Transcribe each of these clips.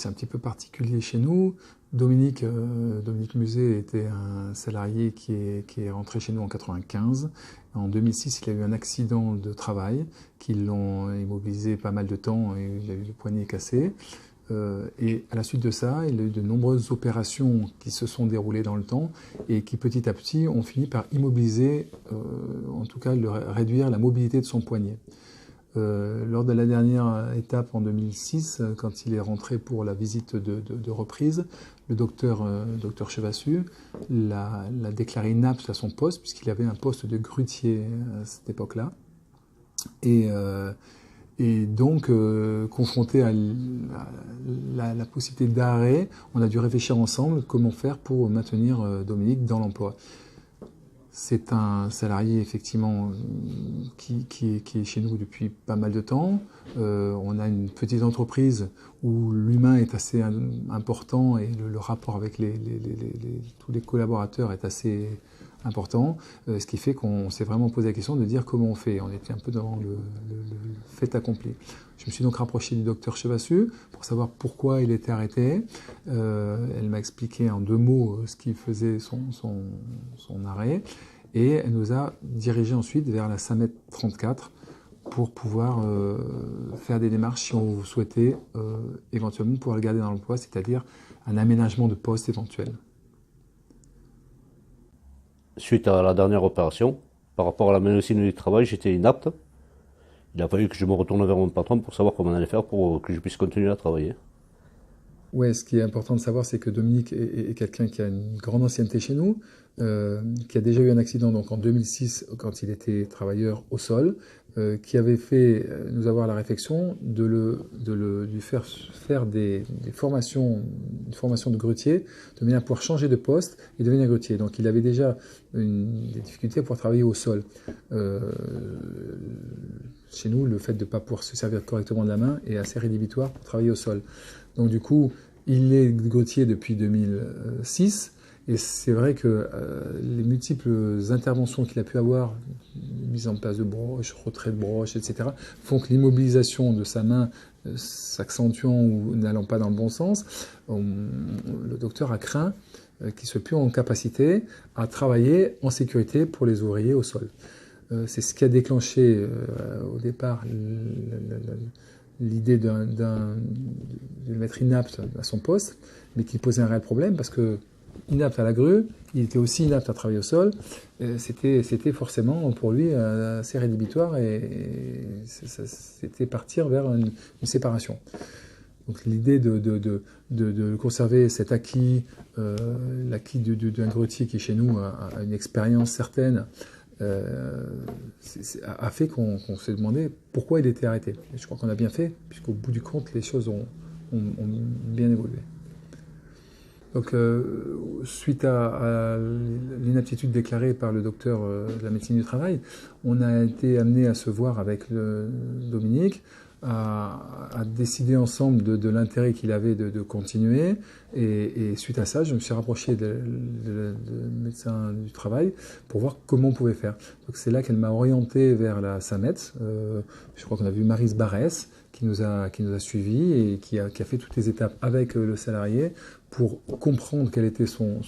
c'est un petit peu particulier chez nous. Dominique Musée était un salarié qui est rentré chez nous en 95. En 2006, il a eu un accident de travail qui l'ont immobilisé pas mal de temps et il a eu le poignet cassé. Et à la suite de ça, il a eu de nombreuses opérations qui se sont déroulées dans le temps et qui petit à petit ont fini par immobiliser, en tout cas réduire la mobilité de son poignet. Lors de la dernière étape en 2006, quand il est rentré pour la visite de reprise, le docteur Chevassus l'a déclaré inapte à son poste, puisqu'il avait un poste de grutier à cette époque-là. Et donc, confronté à la possibilité d'arrêt, on a dû réfléchir ensemble comment faire pour maintenir Dominique dans l'emploi. C'est un salarié effectivement qui est chez nous depuis pas mal de temps. On a une petite entreprise où l'humain est assez important et le rapport avec tous les collaborateurs est assez important, ce qui fait qu'on s'est vraiment posé la question de dire comment on fait. On était un peu dans le fait accompli. Je me suis donc rapproché du docteur Chevassus pour savoir pourquoi il était arrêté. Elle m'a expliqué en 2 mots ce qui faisait son arrêt et elle nous a dirigé ensuite vers la SAMET 34 pour pouvoir faire des démarches si on souhaitait éventuellement pouvoir le garder dans l'emploi, c'est-à-dire un aménagement de poste éventuel. Suite à la dernière opération, par rapport à la médecine du travail, j'étais inapte. Il a fallu que je me retourne vers mon patron pour savoir comment on allait faire pour que je puisse continuer à travailler. Ouais, ce qui est important de savoir, c'est que Dominique est quelqu'un qui a une grande ancienneté chez nous, qui a déjà eu un accident donc en 2006 quand il était travailleur au sol, qui avait fait nous avoir la réflexion de lui faire des formations, une formation de grutier, de manière à pouvoir changer de poste et devenir grutier. Donc il avait déjà des difficultés à pouvoir travailler au sol. Chez nous, le fait de ne pas pouvoir se servir correctement de la main est assez rédhibitoire pour travailler au sol. Donc du coup, il est grutier depuis 2006, et c'est vrai que les multiples interventions qu'il a pu avoir, mise en place de broches, retrait de broches, etc., font que l'immobilisation de sa main s'accentuant ou n'allant pas dans le bon sens, le docteur a craint qu'il ne soit plus en capacité à travailler en sécurité pour les ouvriers au sol. C'est ce qui a déclenché au départ l'idée de le mettre inapte à son poste, mais qui posait un réel problème parce que inapte à la grue, il était aussi inapte à travailler au sol. C'était forcément pour lui assez rédhibitoire et c'était partir vers une séparation. Donc l'idée de conserver cet acquis, l'acquis d'un grutier qui chez nous a une expérience certaine, a fait qu'on s'est demandé pourquoi il était arrêté. Et je crois qu'on a bien fait, puisqu'au bout du compte, les choses ont bien évolué. Donc, suite à l'inaptitude déclarée par le docteur de la médecine du travail, on a été amené à se voir avec Dominique, à décider ensemble de l'intérêt qu'il avait de continuer. Et suite à ça, je me suis rapproché de médecin du travail pour voir comment on pouvait faire. Donc c'est là qu'elle m'a orienté vers la SAMET. Je crois qu'on a vu Maryse Barès qui nous a suivis et qui a fait toutes les étapes avec le salarié pour comprendre quelle était son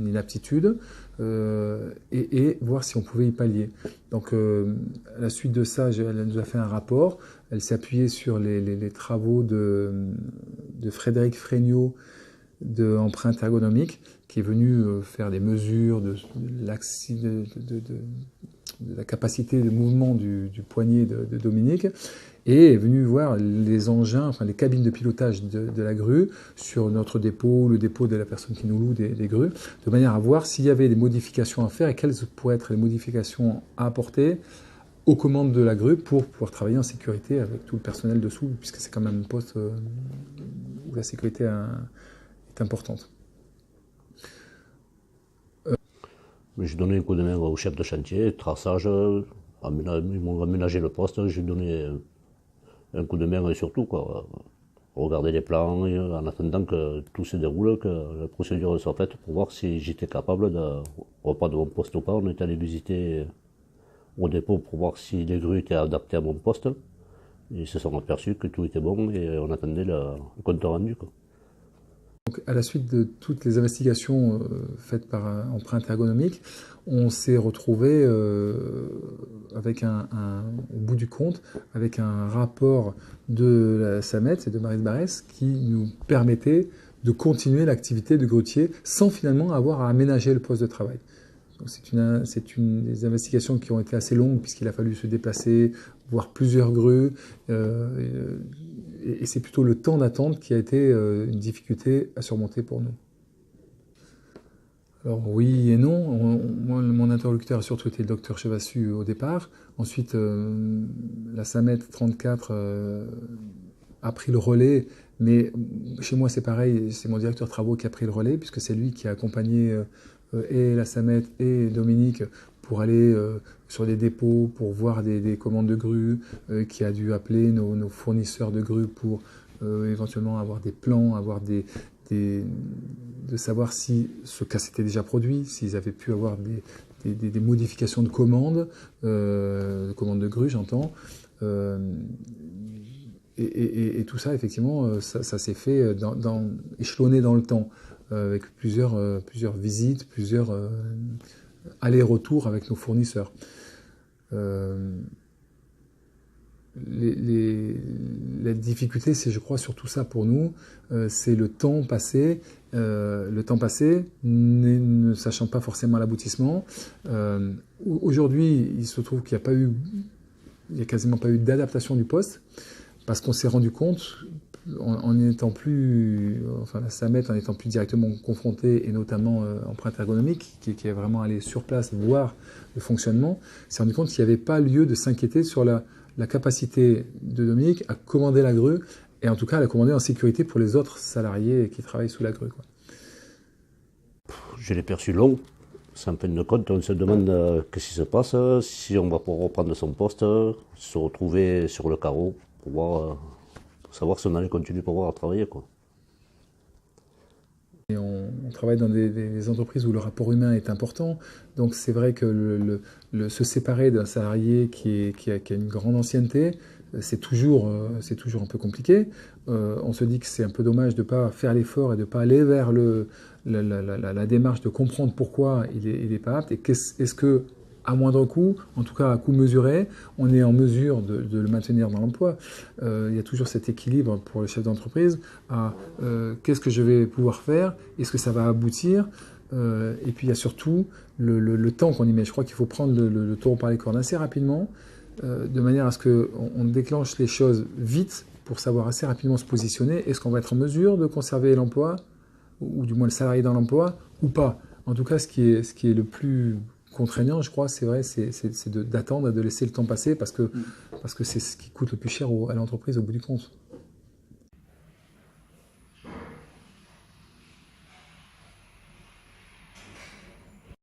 inaptitude et voir si on pouvait y pallier. Donc à la suite de ça, elle nous a fait un rapport. Elle s'est appuyée sur les travaux de Frédéric Fregnault de Empreinte Ergonomique, qui est venu faire des mesures de la capacité de mouvement du poignet de Dominique, et est venu voir les engins, enfin les cabines de pilotage de la grue sur notre dépôt, le dépôt de la personne qui nous loue des grues, de manière à voir s'il y avait des modifications à faire et quelles pourraient être les modifications à apporter aux commandes de la grue pour pouvoir travailler en sécurité avec tout le personnel dessous, puisque c'est quand même un poste où la sécurité est importante. J'ai donné un coup de main au chef de chantier, traçage, ils m'ont aménagé le poste, j'ai donné un coup de main surtout, quoi. Regarder les plans en attendant que tout se déroule, que la procédure soit faite pour voir si j'étais capable de reprendre mon poste ou pas. On est allé visiter au dépôt pour voir si les grues étaient adaptées à mon poste. Ils se sont aperçus que tout était bon et on attendait le compte rendu, quoi. Donc, à la suite de toutes les investigations faites par empreinte ergonomique, on s'est retrouvé avec au bout du compte, avec un rapport de la SAMET et de Maryse Barrès qui nous permettait de continuer l'activité de grutier sans finalement avoir à aménager le poste de travail. C'est une des investigations qui ont été assez longues puisqu'il a fallu se déplacer, voir plusieurs grues, et c'est plutôt le temps d'attente qui a été une difficulté à surmonter pour nous. Alors oui et non. Moi, mon interlocuteur a surtout été le docteur Chevassu au départ. Ensuite, la SAMET 34 a pris le relais, mais chez moi c'est pareil, c'est mon directeur travaux qui a pris le relais puisque c'est lui qui a accompagné et la SAMET et Dominique pour aller sur les dépôts, pour voir des commandes de grues, qui a dû appeler nos fournisseurs de grues pour éventuellement avoir des plans, avoir de savoir si ce cas s'était déjà produit, s'ils avaient pu avoir des modifications de commandes de grues, j'entends. Et tout ça, effectivement, ça s'est fait échelonné dans le temps, avec plusieurs visites, plusieurs allers-retours avec nos fournisseurs. La difficulté, c'est, je crois, surtout ça pour nous, c'est le temps passé. Ne sachant pas forcément l'aboutissement. Aujourd'hui, il se trouve qu'il n'y a quasiment pas eu d'adaptation du poste, parce qu'on s'est rendu compte, en n'étant plus, enfin la SAMET en n'étant plus directement confrontée, et notamment empreinte ergonomique, qui est vraiment allé sur place voir le fonctionnement, s'est rendu compte qu'il n'y avait pas lieu de s'inquiéter sur la capacité de Dominique à commander la grue, et en tout cas à la commander en sécurité pour les autres salariés qui travaillent sous la grue, quoi. Je l'ai perçu long, sans peine de compte, on se demande qu'est-ce qui se passe, si on va pouvoir reprendre son poste, se retrouver sur le carreau, pour savoir si on allait continuer pour pouvoir travailler, quoi. Et on travaille dans des entreprises où le rapport humain est important, donc c'est vrai que se séparer d'un salarié qui a une grande ancienneté, c'est toujours un peu compliqué. On se dit que c'est un peu dommage de ne pas faire l'effort et de ne pas aller vers la démarche de comprendre pourquoi il est pas apte, et est-ce que, à moindre coût, en tout cas à coût mesuré, on est en mesure de le maintenir dans l'emploi. Il y a toujours cet équilibre pour le chef d'entreprise à qu'est-ce que je vais pouvoir faire, est-ce que ça va aboutir, et puis il y a surtout le temps qu'on y met. Je crois qu'il faut prendre le taureau par les cornes assez rapidement, de manière à ce qu'on déclenche les choses vite pour savoir assez rapidement se positionner. Est-ce qu'on va être en mesure de conserver l'emploi, ou du moins le salarié dans l'emploi, ou pas? En tout cas, ce qui est le plus contraignant, je crois, c'est vrai, c'est d'attendre, de laisser le temps passer, parce que c'est ce qui coûte le plus cher à l'entreprise au bout du compte.